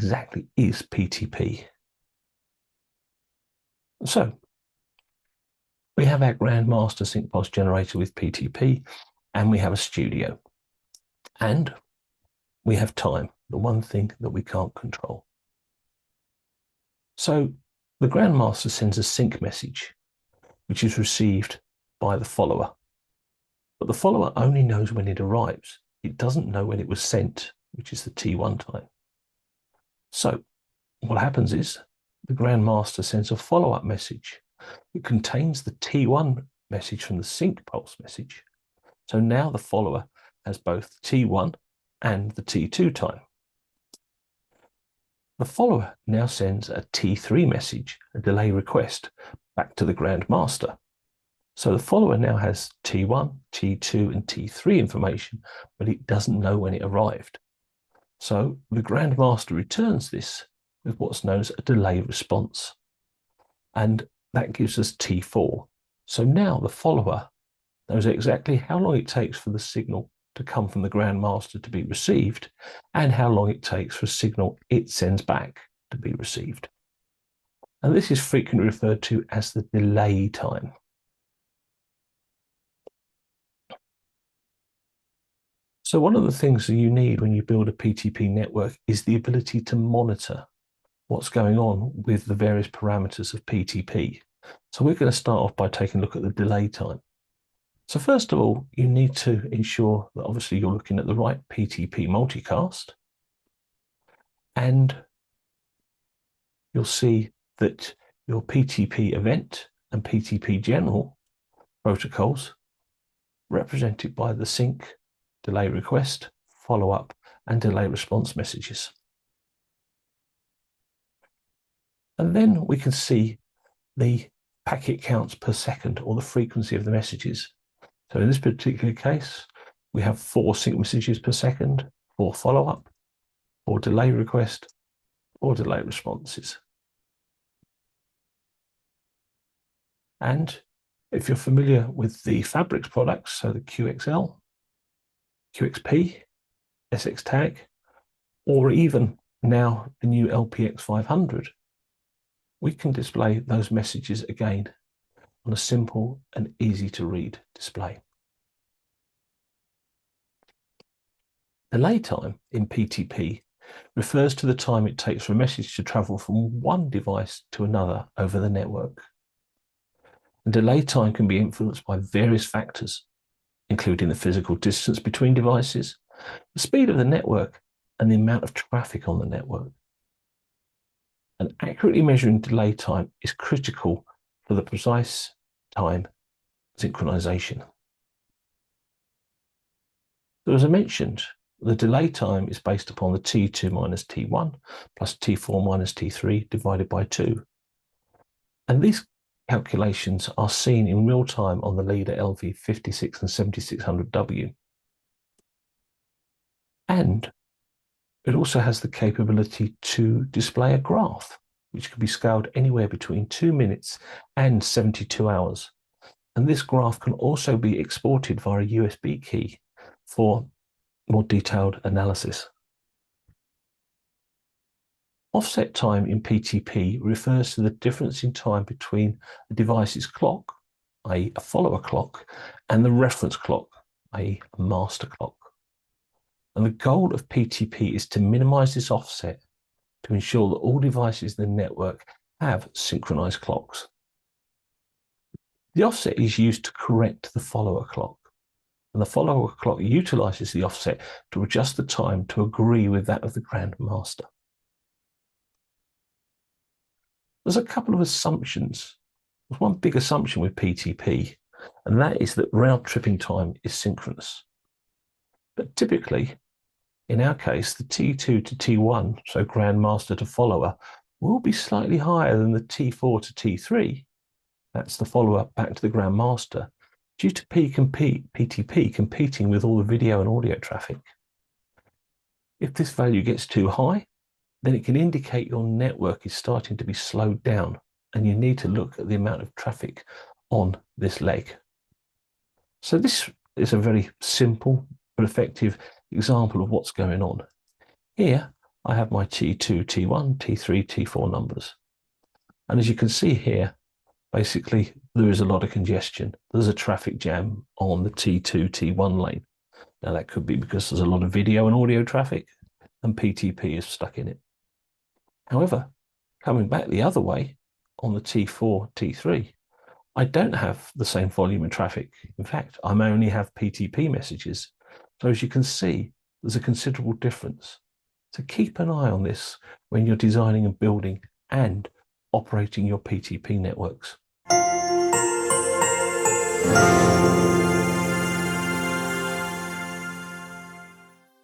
exactly is PTP? So we have our Grandmaster Sync Pulse generator with PTP, and we have a studio. And we have time, the one thing that we can't control. So the Grandmaster sends a sync message, which is received by the follower. But the follower only knows when it arrives. It doesn't know when it was sent, which is the T1 time. So what happens is the Grandmaster sends a follow-up message. It contains the T1 message from the sync pulse message. So now the follower has both the T1 and the T2 time. The follower now sends a T3 message, a delay request, back to the Grandmaster. So the follower now has T1, T2, and T3 information, but it doesn't know when it arrived. So the Grandmaster returns this with what's known as a delay response. And that gives us T4. So now the follower knows exactly how long it takes for the signal to come from the Grandmaster to be received and how long it takes for a signal it sends back to be received. And this is frequently referred to as the delay time. So one of the things that you need when you build a PTP network is the ability to monitor what's going on with the various parameters of PTP. So we're going to start off by taking a look at the delay time. So first of all, you need to ensure that obviously you're looking at the right PTP multicast. And you'll see that your PTP event and PTP general protocols represented by the sync, delay request, follow-up, and delay response messages. And then we can see the packet counts per second, or the frequency of the messages. So in this particular case, we have 4 sync messages per second, 4 follow-up, 4 delay request, 4 delay responses. And if you're familiar with the Fabrics products, so the QXL, QXP, SX tag, or even now the new LPX 500, we can display those messages again on a simple and easy to read display. Delay time in PTP refers to the time it takes for a message to travel from one device to another over the network. And delay time can be influenced by various factors, including the physical distance between devices, the speed of the network, and the amount of traffic on the network. And accurately measuring delay time is critical for the precise time synchronization. So as I mentioned, the delay time is based upon the T2 minus T1 plus T4 minus T3 divided by 2. And these calculations are seen in real time on the Leader LV56 and 7600W. And it also has the capability to display a graph, which can be scaled anywhere between 2 minutes and 72 hours. And this graph can also be exported via a USB key for more detailed analysis. Offset time in PTP refers to the difference in time between a device's clock, i.e. a follower clock, and the reference clock, i.e. a master clock. And the goal of PTP is to minimize this offset to ensure that all devices in the network have synchronized clocks. The offset is used to correct the follower clock, and the follower clock utilizes the offset to adjust the time to agree with that of the Grandmaster. There's a couple of assumptions. There's one big assumption with PTP, and that is that round-tripping time is synchronous. But typically, in our case, the T2 to T1, so Grandmaster to follower, will be slightly higher than the T4 to T3, that's the follower back to the Grandmaster, due to PTP competing with all the video and audio traffic. If this value gets too high, then it can indicate your network is starting to be slowed down, and you need to look at the amount of traffic on this leg. So this is a very simple but effective example of what's going on. Here, I have my T2, T1, T3, T4 numbers. And as you can see here, basically, there is a lot of congestion. There's a traffic jam on the T2, T1 lane. Now, that could be because there's a lot of video and audio traffic, and PTP is stuck in it. However, coming back the other way on the T4, T3, I don't have the same volume of traffic. In fact, I may only have PTP messages. So as you can see, there's a considerable difference. So keep an eye on this when you're designing and building and operating your PTP networks.